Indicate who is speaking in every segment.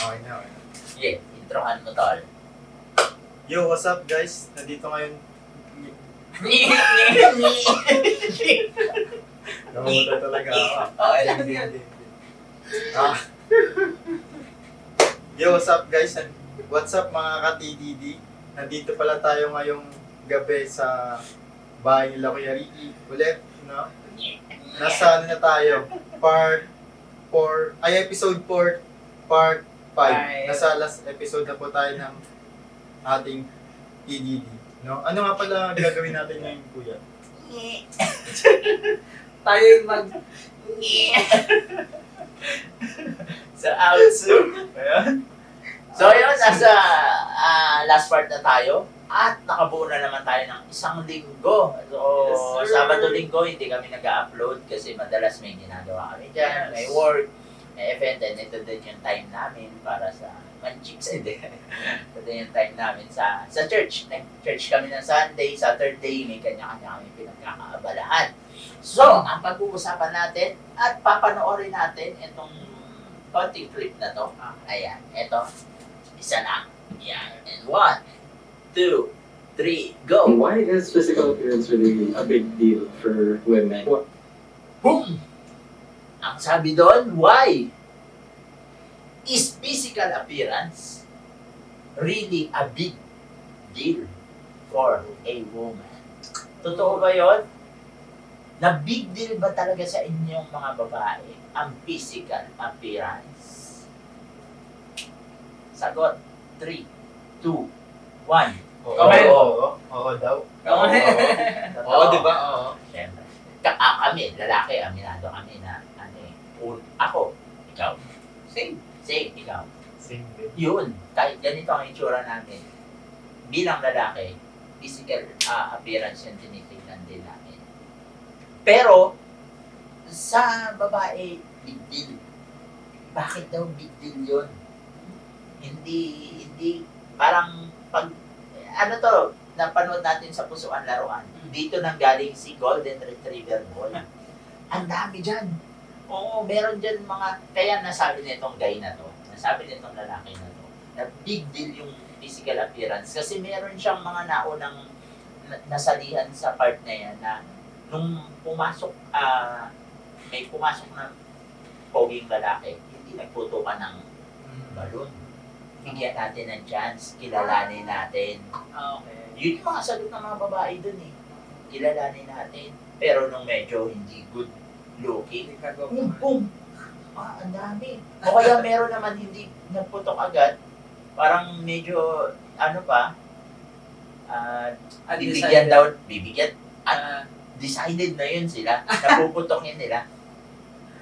Speaker 1: Okay na, okay na.
Speaker 2: Sige, introhan mo, tol.
Speaker 1: Yo, what's up guys? Nandito ngayon. Nakamuta talaga ako.
Speaker 2: Okay lang yan.
Speaker 1: Ah. Yo, what's up guys? What's up mga ka-TDD? Nandito pala tayo ngayong gabi sa bahay nila Kuya Ricky. Ulit, no? Nasa ano na tayo? Episode 4, part 5. Nasa last episode na po tayo ng ating TDD. No? Ano nga pala gagawin natin ngayon, Kuya?
Speaker 2: Tayo yung sa outso.
Speaker 1: Ayan.
Speaker 2: So yun, nasa last part na tayo. At nakabuo na naman tayo ng isang linggo. So,
Speaker 1: Yes, sir.
Speaker 2: Sabado-linggo, hindi kami nag-upload kasi madalas may ginagawa kami dyan.
Speaker 1: Yes.
Speaker 2: May work, may event, and ito din yung time namin para sa manchiks. Hindi. Ito din yung time namin sa church. Church kami ng Sunday, Saturday, may kanya-kanya kami pinagkakaabalahan. So, ang pag-uusapan natin at papanoorin natin itong konting clip na to. Ayan, ito. Isa lang. Yan. And 1, 2, 3, go!
Speaker 3: Why is physical appearance really a big deal for women?
Speaker 2: Boom! Ang sabi doon, why is physical appearance really a big deal for a woman? Totoo ba yun? Na big deal ba talaga sa inyong mga babae ang physical appearance? Sagot, 3, 2, 1.
Speaker 1: Oo daw.
Speaker 2: Oo,
Speaker 1: Oo, di ba? Oo.
Speaker 2: Siyempre. Kami, lalaki, aminado kami na, ako, ikaw. Same, ikaw.
Speaker 1: Same din.
Speaker 2: Yun, kahit ganito ang itsura namin, bilang lalaki, physical appearance yung tinitingnan din namin. Pero, sa babae, big deal. Bakit daw big deal yun? Hindi, parang pag, napanood natin sa Pusuan Laruan. Dito nang galing si Golden Retriever Ball. Ang dami dyan. Oo, meron dyan mga, kaya nasabi nitong guy na to, nasabi nitong lalaki na to, na big deal yung physical appearance. Kasi meron siyang mga naunang nasalihan sa part na yan na nung pumasok, may pumasok na poging lalaki, hindi nagputukan ng balon. Bigyan natin ng chance, kilalanin natin.
Speaker 4: Okay.
Speaker 2: Yun yung mga sagot ng mga babae dun eh. Kilalanin natin. Pero nung medyo hindi good looking, boom! Ang dami. O kaya meron naman hindi nagputok agad, parang medyo, bibigyan, decided na yun sila, napuputokin nila.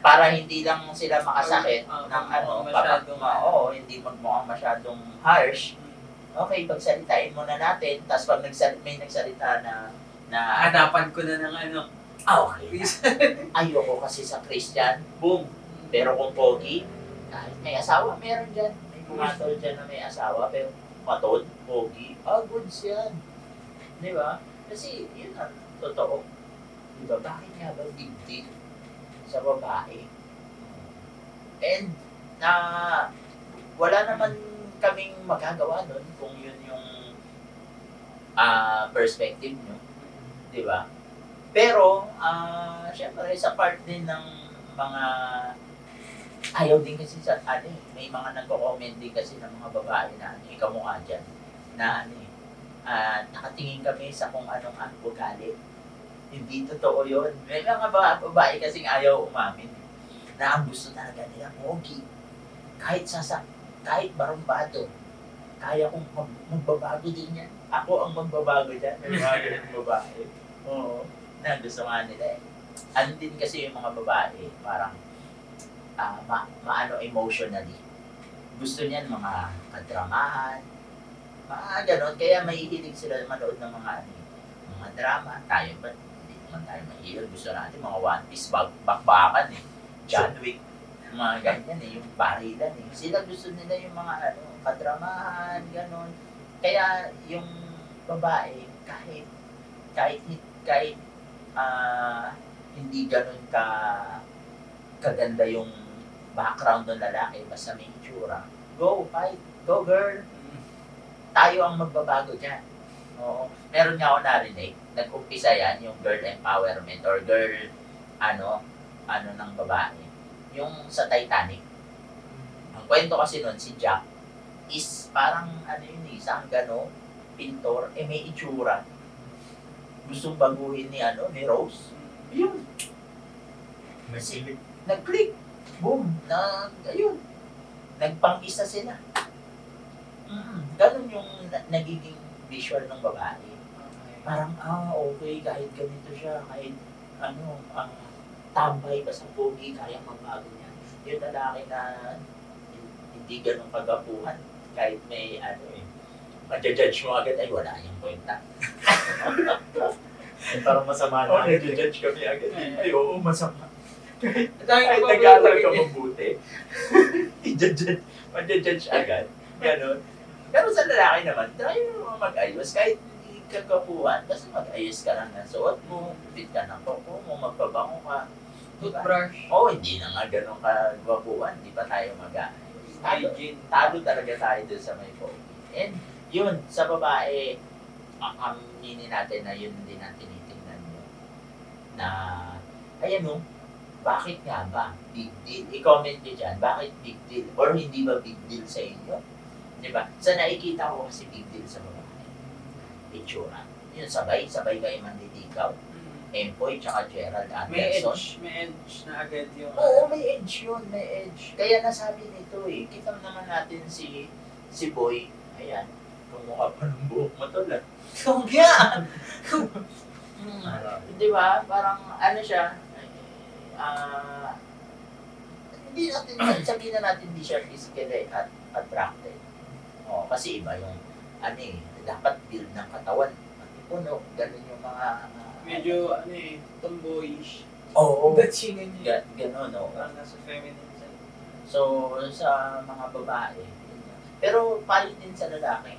Speaker 2: Para hindi lang sila makasakit ng hindi magmukhang masyadong harsh. Okay, pagsalitain muna natin, tapos pag may nagsalita na
Speaker 4: Hanapan ko na ng
Speaker 2: okay na. Ayoko kasi sa Christian, boom. Pero kung pogi, kahit may asawa, meron dyan. May pumatol dyan na may asawa, pero matod, pogi, goods yan. Di ba? Kasi yun ang totoo. Di ba? Bakit nga ba big deal sa babae? And wala naman kaming magagawa doon kung yun yung perspective nyo. Di ba? Pero, syempre, sa part din ng mga ayaw din kasi sa may mga nagko-comment din kasi ng mga babae na ikaw mo nga dyan, na nakatingin kami sa kung anong ugali. Hindi totoo yun. May mga babae kasing ayaw umamin na ang gusto talaga nila pogi. Kahit barumbado, kaya kong magbabago din yan. Ako ang magbabago dyan. May mga ganun babae. Oo. Na gusto nga nila eh. Ano din kasi yung mga babae, parang emotionally. Gusto niyan mga kadramahan, mga ganon. Kaya mahihilig sila manood ng mga drama. Tayo ba? Hindi naman tayo mahilig. Gusto natin mga One Piece bakbakan eh. John Wick. Mga ganyan eh. Yung barilan eh. Sila gusto nila yung mga kadramahan, ganon. Kaya yung babae, kahit hindi ganun kaganda yung background ng lalaki, basta may itsura, Go, fight. Go, girl. Tayo ang magbabago dyan. Oo. Meron nga ako narinig, nag-umpisa yan, yung girl empowerment or girl, ng babae. Yung sa Titanic. Ang kwento kasi nun, si Jack is parang, isang pintor, may itsura. Gustong baguhin ni Rose. Yun. Kasi, nag-click. Boom. Ayun. Nagpang-isa sila. Ganun yung nagiging visual ng babae. Parang, okay, kahit ganito siya, kahit tambay pa sa pogi, kaya magbago niya. Yung lalaki na hindi ganun kagapuhan, kahit may madjudge mo agad, ay wala yung kwenta.
Speaker 1: Parang masama
Speaker 2: Oo,
Speaker 1: na.
Speaker 2: nadjudge kami agad. Ay, oo, masama.
Speaker 4: Dahil
Speaker 2: Kahit nag-aaral ka mabuti, madjudge agad. Ganon. Pero sa lalaki naman, try mo mag-ayos. Kahit hindi ka kapuhan, kasi mag-ayos ka lang ng suot mo, fit ka ng koko mo, magpabango ka.
Speaker 4: Toothbrush.
Speaker 2: Hindi na nga ganun kagwapuhan, hindi pa tayo mag-ayos.
Speaker 4: Hygiene.
Speaker 2: Talo talaga tayo dun sa may pogi. And yun, sa babae, aminin natin na yun din ang tinitingnan mo. Na, bakit nga ba? Big deal. I-comment nyo dyan, bakit big deal? Or hindi ba big deal sa inyo? Diba? Sa nakikita ko kasi big deal sa babae. Itsura. Yun, sabay kayo manliligaw. Empoy, tsaka Gerald
Speaker 4: May
Speaker 2: Anderson.
Speaker 4: edge na agad yung...
Speaker 2: Oo, may edge yun, may edge. Kaya nasabi nito kita naman natin si Boy. Ayan, kumukha pa ng buhok mo to lang.
Speaker 4: Kung yan!
Speaker 2: Di ba? Parang siya, hindi natin, sabihin na natin hindi siya physically attracted. Kasi iba yung, dapat build ng katawan. Puno, ganun yung mga...
Speaker 4: Medyo, tomboyish.
Speaker 2: Oo.
Speaker 4: Datingan niya.
Speaker 2: Ganon,
Speaker 4: Parang nasa feminine side.
Speaker 2: So, sa mga babae, pero palit din sa lalaki,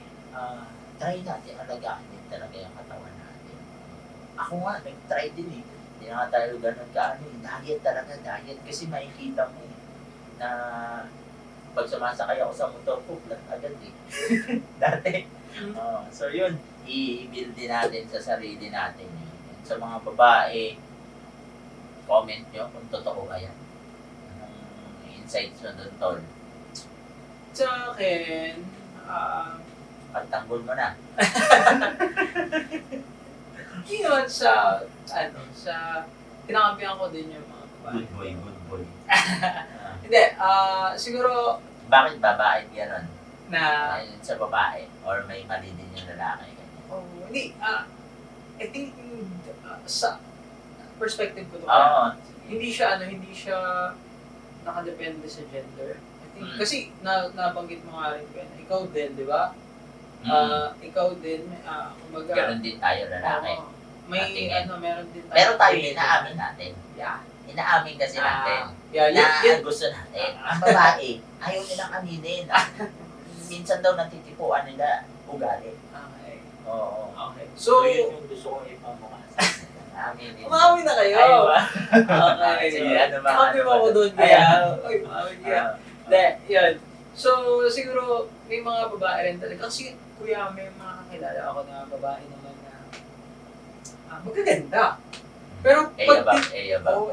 Speaker 2: try natin alagaan din talaga yung katawan natin. Ako nga, nag-try din Hindi na nga tayo ganun diet talaga, diet. Kasi makikita mo na pag sumasakay ako sa motor ko, flat agad Dati. So yun, i-build din natin sa sarili natin. Sa mga babae, comment nyo kung totoo ba yan. Anong insights nyo doon, Tol?
Speaker 4: Sa akin,
Speaker 2: Pagtanggol mo na.
Speaker 4: yun sa kinakampihan ko din yung mga babae.
Speaker 2: Good boy.
Speaker 4: Hindi, siguro
Speaker 2: Bakit babae gano'n?
Speaker 4: na,
Speaker 2: Ayun sa babae? Or may mali din yung lalaki? Ganyan.
Speaker 4: hindi, I think, sa perspective ko to,
Speaker 2: Oo.
Speaker 4: hindi siya nakadepende sa gender. I think, kasi nabanggit mo nga rin, Ben, ikaw din, di ba? Ikaw din, kumbaga,
Speaker 2: Ganon din tayo lalaki.
Speaker 4: may
Speaker 2: Natingin.
Speaker 4: meron din tayo.
Speaker 2: Pero tayo inaamin natin.
Speaker 4: Yeah.
Speaker 2: Inaamin kasi natin.
Speaker 4: Yeah,
Speaker 2: Na gusto natin. Ang babae, ayaw nilang aminin. Minsan daw natitipuan nila ugali.
Speaker 4: Okay.
Speaker 2: Oo.
Speaker 4: Okay.
Speaker 2: So,
Speaker 4: So,
Speaker 2: yun yung gusto kong ipamukha. Aminin.
Speaker 4: umawi na kayo.
Speaker 2: Ay, ba?
Speaker 4: Okay.
Speaker 2: Sige, ano ba?
Speaker 4: Kakampi mo ako doon, kaya, uy, umawi kaya. Hindi, yun. So, siguro, may mga babae rin talaga. Kasi, kuya, may mga kakilala ako na babae naman na magaganda. Pero,
Speaker 2: Eya ba?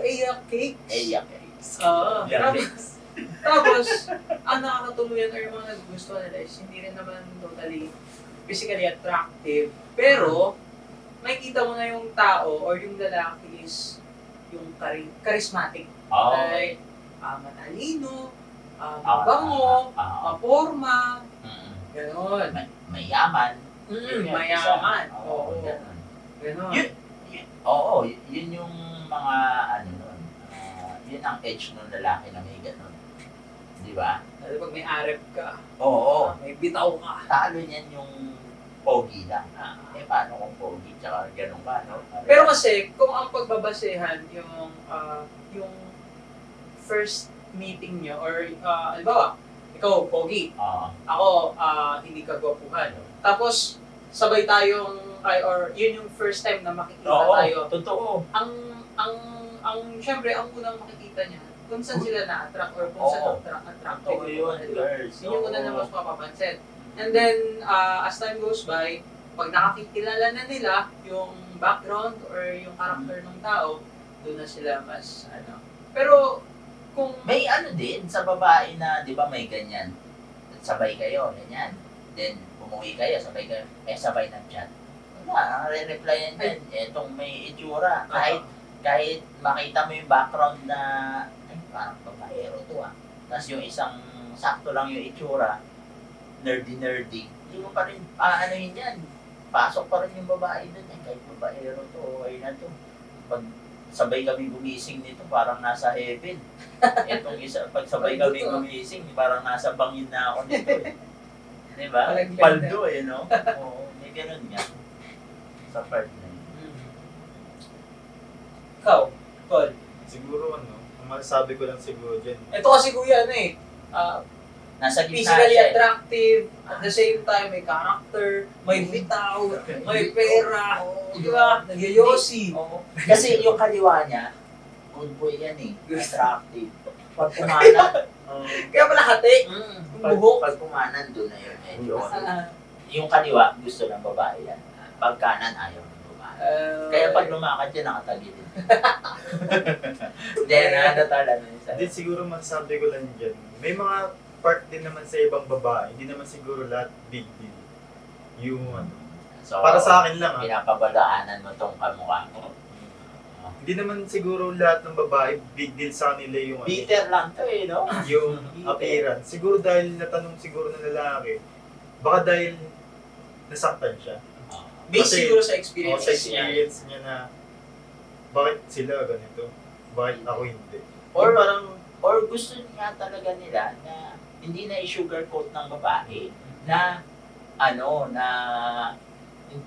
Speaker 4: Eya cakes.
Speaker 2: Eya cakes.
Speaker 4: Oo.
Speaker 2: Eya
Speaker 4: Tapos, tapos, ang nakakatuluyan or yung mga nagugustuhan nila is hindi rin naman totally physically attractive. Pero, makikita mo na yung tao or yung lalaki is yung charismatic.
Speaker 2: Oo.
Speaker 4: Like, matalino, mabango, maporma, gano'n.
Speaker 2: Mayaman.
Speaker 4: Mayaman.
Speaker 2: Oo,
Speaker 4: Oo.
Speaker 2: ganon.
Speaker 4: Gano'n.
Speaker 2: Oo, yun yung mga nun. Yun ang edge ng lalaki na may ganon. Di ba?
Speaker 4: Lalo pag may arep ka,
Speaker 2: Oo.
Speaker 4: may bitaw ka.
Speaker 2: Talo niyan yung pogi lang. Paano kung pogi tsaka ganon ka, no?
Speaker 4: Pero kasi, kung ang pagbabasehan yung first meeting nyo, or halimbawa, ikaw, pogi, ako, hindi ka gwapuhan. Tapos, sabay tayong, or yun yung first time na makikita tayo.
Speaker 2: Totoo.
Speaker 4: Syempre, ang unang makikita niya, kung saan sila na-attract or kung saan
Speaker 2: Oo.
Speaker 4: attractive
Speaker 2: Totoo
Speaker 4: yung
Speaker 2: yun,
Speaker 4: mga diba?
Speaker 2: girls.
Speaker 4: Yun yung una na
Speaker 2: Oo.
Speaker 4: mas mapapansin. And then, as time goes by, pag nakakikilala na nila yung background or yung character ng tao, doon na sila mas Pero, kung
Speaker 2: May ano din sa babae na, di ba may ganyan. Sabay kayo, ganyan. Then, umuwi kayo, sabay kayo. Sabay ng chat. Wala, ang re-replyan yan. Etong may itsura. Kahit makita mo yung background na, ay, parang babaero to ah. Tapos yung isang, sakto lang yung itsura, nerdy. Hindi mo pa rin, aanohin yan. Pasok pa rin yung babae dun. Kahit babaero to, okay na to. Pag sabay kami gumising nito, parang nasa heaven. Etong isa, pag sabay kami gumising, parang nasa bangin na ako nito eh. Diba?
Speaker 4: Palagyan
Speaker 2: Paldo eh, no? Oo, may ganun nga. Sa part na yun.
Speaker 4: ikaw, Paul,
Speaker 1: Siguro ang masasabi ko lang siguro dyan,
Speaker 4: ito kasi kuya
Speaker 2: Nasa gitna
Speaker 4: physically
Speaker 2: siya eh.
Speaker 4: attractive, at the same time may character, may bitaw, may pera, di ba? Nagyayosi.
Speaker 2: Oo. Kasi yung kaliwa niya, good boy yan eh. Attractive. Pag kumanan,
Speaker 4: Kaya pala hati. Yung buhok.
Speaker 2: pag kumanan doon na yun, medyo. Yung kaliwa, gusto ng babae yan. Pag kanan, ayaw ng babae. Kaya pag lumakad yan, nakatagilid. Hindi, natatala na yun.
Speaker 1: Hindi, siguro masasabi ko lang dyan, may mga part din naman sa ibang babae, hindi naman siguro lahat big deal. Yung
Speaker 2: So,
Speaker 1: para sa akin lang
Speaker 2: pinapabalaanan mo tong kamukha mo.
Speaker 1: hindi naman siguro lahat ng babae big deal sa kanila yung
Speaker 2: Bitter lang to eh, no?
Speaker 1: yung appearance. Siguro dahil natanong siguro ng lalaki, baka dahil nasaktan siya.
Speaker 4: Based
Speaker 1: Kasi-
Speaker 4: siguro sa
Speaker 1: O
Speaker 4: experience
Speaker 1: sa
Speaker 4: niya.
Speaker 1: experience niya na bakit sila ganito? Bakit ako hindi?
Speaker 2: Or
Speaker 1: Yung parang
Speaker 2: Or gusto nga talaga nila na hindi na i-sugarcoat ng babae na na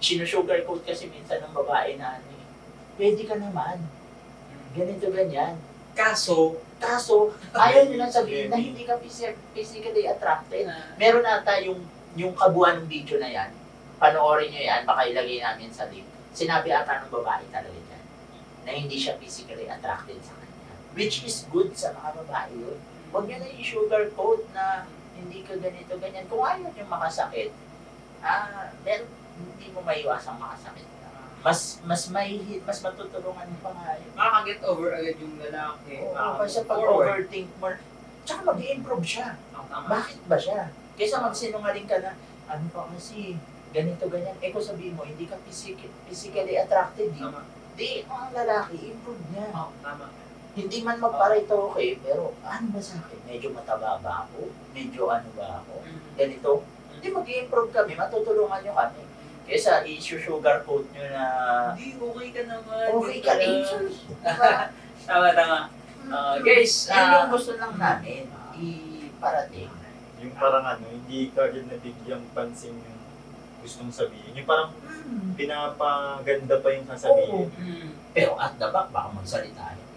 Speaker 2: sinusugarcoat kasi minsan ng babae na pwede ka naman. Ganito, ganyan.
Speaker 4: Kaso,
Speaker 2: Ayaw nila sabihin na hindi ka physically attracted. Meron ata yung kabuuan ng video na yan. Panoorin nyo yan, baka ilagay namin sa link. Sinabi ata ng babae talaga dyan na hindi siya physically attracted sa kanya. Which is good sa mga babae yun. Huwag nyo na i-sugarcoat na hindi ka ganito, ganyan. Kung ayaw nyo makasakit, hindi mo maiwasang makasakit. Mas matutulungan mo pa nga yun.
Speaker 4: makaka-get over agad yung lalaki.
Speaker 2: Oo, kasi pag overthink mo, tsaka mag-i-improve siya.
Speaker 4: Tama.
Speaker 2: Bakit ba siya? Kaysa magsinungaling ka na, ano pa kasi, ganito, ganyan. Kung sabihin mo, hindi ka physically attracted.
Speaker 4: Tama.
Speaker 2: Di, ang lalaki, improve niya.
Speaker 4: Tama.
Speaker 2: Hindi man magparito okay, pero ano ba sa akin? Medyo mataba ba ako? Medyo ano ba ako? Ganito. Hindi mag-i-improve kami, matutulungan nyo kami. Kaysa i-sugarcoat nyo na
Speaker 4: Hindi, okay ka naman.
Speaker 2: okay ka rin. Diba?
Speaker 4: Tama. Guys,
Speaker 2: Yan yung gusto lang namin iparating.
Speaker 1: yung parang hindi ka agad nabigyang pansin yung gustong sabihin. Yung parang pinapaganda pa yung sasabihin.
Speaker 2: Pero at the back, baka magsalita yun.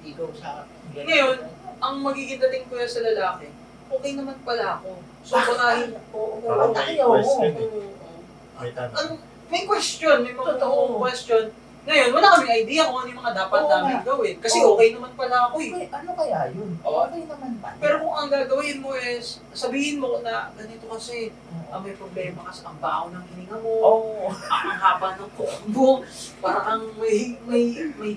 Speaker 2: Naliligaw sa...
Speaker 4: Ngayon, ang magiging dating ko sa lalaki, okay naman pala ako. So, baka
Speaker 2: Oo,
Speaker 1: may
Speaker 2: ayaw mo.
Speaker 1: question May tanong.
Speaker 4: may question, may mga
Speaker 2: Totoo.
Speaker 4: question. Ngayon, wala kaming idea kung ano yung mga dapat
Speaker 2: Oo
Speaker 4: namin
Speaker 2: nga.
Speaker 4: gawin. Kasi
Speaker 2: Oo.
Speaker 4: okay naman pala ako eh.
Speaker 2: Okay, ano kaya yun?
Speaker 4: Oo.
Speaker 2: Okay naman ba?
Speaker 4: Pero kung ang gagawin mo is, sabihin mo na ganito kasi, may problema kasi ang baho ng hininga mo,
Speaker 2: Oo.
Speaker 4: ang haba ng kuko mo, parang may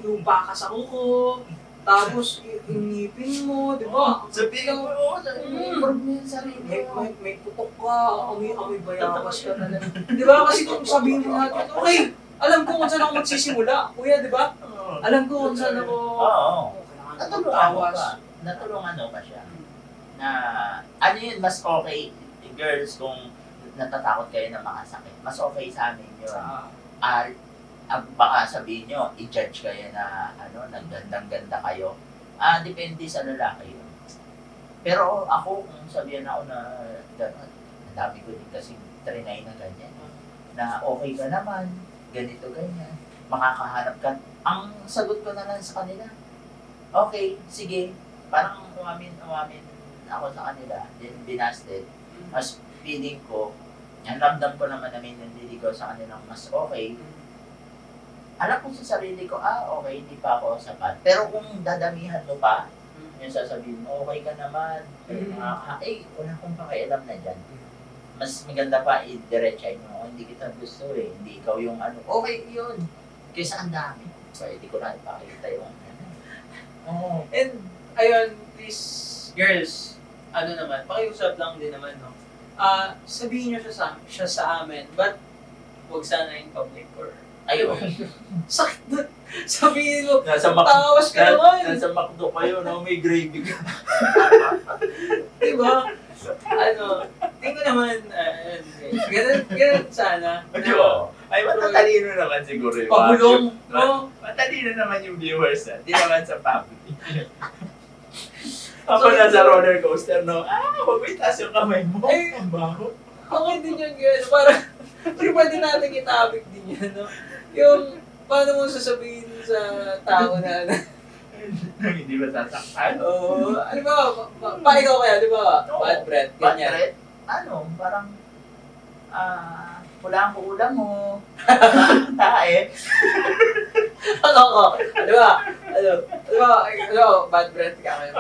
Speaker 4: lupa ka sa kuko, tapos yung ngipin mo, di ba?
Speaker 2: Sabihin mo, oo, improve mo yung sarili mo.
Speaker 4: May putok ka, amoy bayabas ka na lang. Di ba? Kasi kung sabihin mo natin, okay, alam ko kung saan ako magsisimula, kuya, di ba? Alam ko kung saan ako...
Speaker 2: Oo.
Speaker 4: Kailangan ko
Speaker 2: Natulungan mo
Speaker 4: tawas.
Speaker 2: ba? Natulungan mo ba siya? Na, ano yun, mas okay, girls, kung natatakot kayo na makasakit, mas okay sa amin yun. Baka sabihin nyo, i-judge kayo na, naggandang-ganda kayo. Depende sa lalaki yun. Pero ako, kung sabihan ako na, gano'n, ang dami ko din kasi trinay na ganyan, na okay ka naman, ganito, ganyan, makakahanap ka. Ang sagot ko na lang sa kanila, okay, sige, parang umamin ako sa kanila, then binasted. Mas feeling ko, ang ramdam ko naman na may nanliligaw sa kanilang mas okay, alam ko sa sarili ko, okay, hindi pa ako sapat. Pero kung dadamihan mo pa, Yung sasabihin mo, okay ka naman. Wala akong pakialam na dyan. Mas maganda pa, i-diretsahin mo, hindi kita gusto eh. Hindi ikaw yung ano, okay yun. Kaysa ang dami. Pwede ko na ipakita yung ano. Oo.
Speaker 4: And, ayun, please, girls, ano naman, pakiusap lang din naman, no? Sabihin nyo siya sa amin, but huwag sana in public or
Speaker 2: Ayun.
Speaker 4: sakit na. Sabihin mo,
Speaker 2: Nasa
Speaker 4: tawas ka naman.
Speaker 2: Nasa McDo kayo, no? May gravy ka.
Speaker 4: Diba? Ano, tingnan naman, ganun sana.
Speaker 2: Di ba? Ay, matatalino naman siguro yung
Speaker 4: Pabulong, no?
Speaker 2: Matalino naman yung viewers, Di naman sa public. Ako nasa roller coaster, no? Huwag mo itaas yung kamay mo.
Speaker 4: Ay,
Speaker 2: ang baho.
Speaker 4: Okay din yun, guys. Parang, pwede natin i-topic din yan, no? Yung, paano mo sasabihin sa tao na,
Speaker 2: Hindi ba sasaktan?
Speaker 4: oh, ano ba, ikaw kaya, di ba?
Speaker 2: Oo.
Speaker 4: Bad breath,
Speaker 2: Bad
Speaker 4: ganyan.
Speaker 2: breath? Ano, parang, wala ang ulam mo. Tae.
Speaker 4: Ako, di ba? Bad breath ka kayo.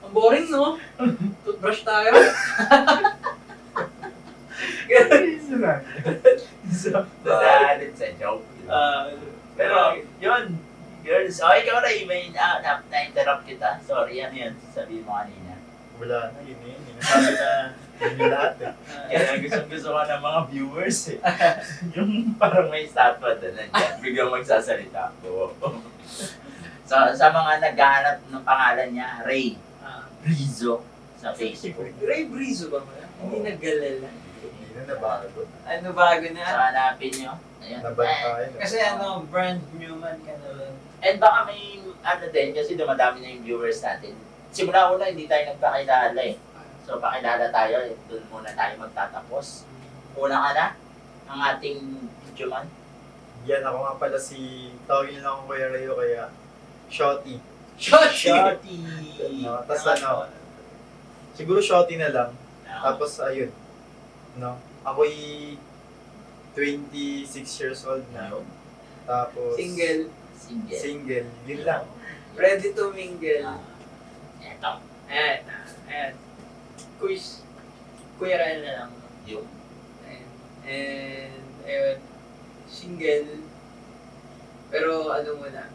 Speaker 4: Ang boring, no? Toothbrush tayo.
Speaker 2: Nadalit sa joke. Pero, yun, girls, ikaw Ray, may na-interrupt kita. Sorry, ano yun, sabihin mo kanina.
Speaker 1: Wala na, yun eh. Nasabi na yun yung lahat eh.
Speaker 2: Kaya gusto ko ng mga viewers eh. Yung parang may statwa doon, nandiyan, biglang magsasalita ako. Sa mga naghahanap ng pangalan niya, Ray Rizzo sa Facebook.
Speaker 4: Ray Brizo ba mo? Hindi naggalala.
Speaker 1: Hindi na nabago.
Speaker 4: Ano bago
Speaker 2: So,
Speaker 4: na?
Speaker 2: hanapin nyo. Ayan.
Speaker 1: Nabantayan.
Speaker 4: Kasi ano, brand new man ka na lang.
Speaker 2: And baka may ano din, kasi dumadami na yung viewers natin. Simula-una, hindi tayo nagpakilala eh. So, pakilala tayo, doon muna tayo magtatapos. Una ka na, ang ating video man.
Speaker 1: Yan, ako nga pala si, tawagin lang ako Kuya Rayo, kaya Shotty.
Speaker 2: Shotty!
Speaker 1: No, tas ano, siguro Shotty na lang. Tapos ayun, no, ako'y 26 years old na. Tapos
Speaker 4: Single.
Speaker 1: single, yun lang.
Speaker 4: Ready to mingle.
Speaker 2: Eto,
Speaker 4: And quiz. Kuya Ryan na lang.
Speaker 2: yung
Speaker 4: And ayun, single. Pero ano muna,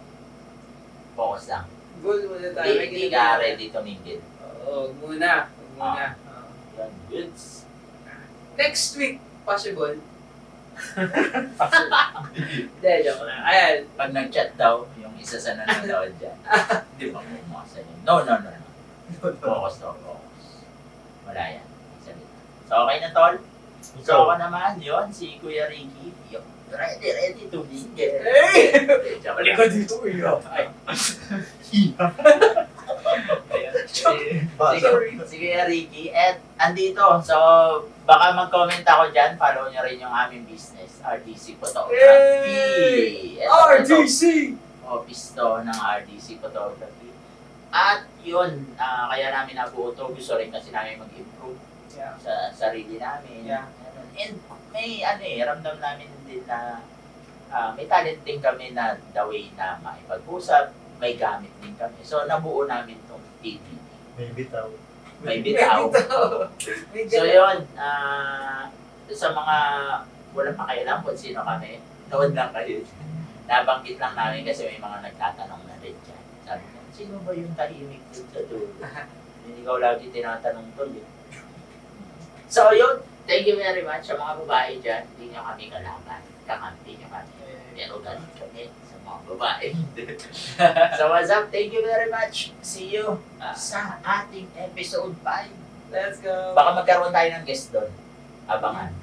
Speaker 2: focus lang.
Speaker 4: goal muna tayo.
Speaker 2: Hindi ka ready to mingle.
Speaker 4: Oo, muna. Oo.
Speaker 2: Yan, goods.
Speaker 4: Next week, possible. Hindi, joke lang. Ayan.
Speaker 2: Pag nag-chat daw, yung isa sa nanonood dyan, di ba kumasa yun? No. Focus to, focus. Wala yan. Salita. So, okay na, Tol? So,
Speaker 1: Ikaw,
Speaker 2: ako naman, yun, si Kuya Ricky. Yung ready to mingle.
Speaker 4: Hey!
Speaker 2: Joke
Speaker 4: Balik
Speaker 2: lang.
Speaker 4: ko dito, iyo. Ay.
Speaker 2: Ayan.
Speaker 1: bata.
Speaker 2: Si Kuya Ricky. At andito, so baka mag-comment ako dyan. Follow nyo rin yung aming business, RDC Photography.
Speaker 4: Hey!
Speaker 2: Ito,
Speaker 4: RDC!
Speaker 2: office to ng RDC Photography. At yun, kaya namin nabuo to. Gusto rin kasi namin mag-improve
Speaker 4: Yeah.
Speaker 2: sa sarili namin.
Speaker 4: Yeah.
Speaker 2: And may ramdam namin din na may talent din kami na the way na makipag-usap, may gamit din kami. So nabuo namin tong TTD.
Speaker 1: May bitaw.
Speaker 2: May bitaw.
Speaker 4: May
Speaker 2: So
Speaker 4: ganun.
Speaker 2: yun, sa mga walang pakialam kung sino kami, nood lang kayo. Nabanggit lang namin kasi may mga nagtatanong na rin dyan. Sabi ko, sino ba yung tahimik dun sa dulo? Hindi ko lagi tinatanong to. So yun, thank you very much sa mga babae dyan. Hindi nyo kami kalaban. Kakampi nyo kami. Pero ganun kami sa mga babae. So what's up? Thank you very much. See you sa ating episode 5.
Speaker 4: Let's go.
Speaker 2: Baka magkaroon tayo ng guest doon. Abangan.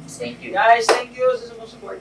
Speaker 2: Thank you.
Speaker 4: Guys, thank you sa support.